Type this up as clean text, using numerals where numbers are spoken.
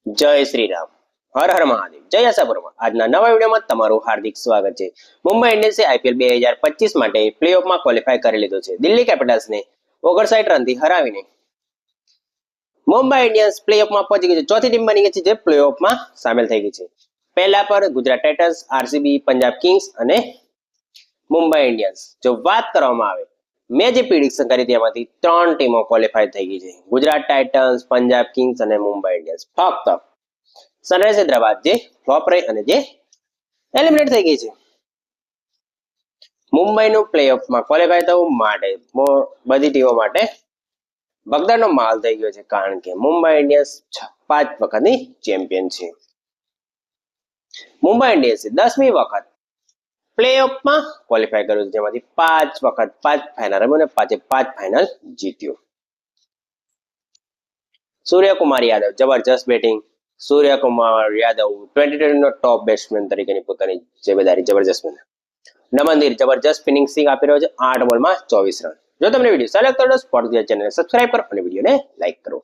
જય શ્રી રામ, હર હર મહાદેવ, જય આશાપુરમાં. આજના નવા વિડીયોમાં તમારું હાર્દિક સ્વાગત છે. મુંબઈ ઇન્ડિયન્સે IPL 2025 માટે પ્લેઓફમાં ક્વોલિફાય કરી લીધો છે. દિલ્હી કેપિટલ્સને 59 રનથી હરાવીને મુંબઈ ઇન્ડિયન્સ પ્લેઓફમાં પહોંચી ગઈ છે. ચોથી ટીમ બની ગઈ છે જે પ્લેઓફમાં સામેલ થઈ ગઈ છે. પહેલા પર Gujarat Titans, RCB, Punjab Kings અને મુંબઈ ઇન્ડિયન્સ. જો વાત કરવામાં આવે, મેં જે પ્રિડિક્શન કરી તેમાંથી 3 ટીમો ક્વોલિફાય થઈ ગઈ છે. ગુજરાત ટાઇટન્સ, પંજાબ કિંગ્સ અને મુંબઈ ઇન્ડિયન્સ. ફક્ત સનરાઇઝર્સ હૈદરાબાદ જે ફ્લોપ રહી અને જે એલિમિનેટ થઈ ગઈ છે. મુંબઈનું પ્લેઓફમાં ક્વોલિફાય થવું માટે બધી ટીમો માટે ભગદડનો માહોલ થઈ ગયો છે, કારણ કે મુંબઈ ઇન્ડિયન્સ 5 વખતની ચેમ્પિયન છે. મુંબઈ ઇન્ડિયન્સે 10મી વખત પ્લેઓફમાં ક્વોલિફાય કર્યું છે, જેમાંથી 5 વખત 5 ફાઇનલ રમ્યું અને 5 ફાઇનલ જીત્યું. સૂર્યકુમાર યાદવ જબરજસ્ત બેટિંગ. સૂર્યકુમાર યાદવ 2020નો ટોપ બેટ્સમેન તરીકેની પોતાની જવાબદારી જબરજસ્ત બને. નમનદીર જબરજસ્ત ફિનિશિંગ આપી રહ્યો છે, 8 બોલમાં 24 રન. જો તમને વિડીયો સારો લાગતો હોય તો સ્પોર્ટ્સ ચેનલને સબસ્ક્રાઇબ કરો અને વિડીયોને લાઈક કરો.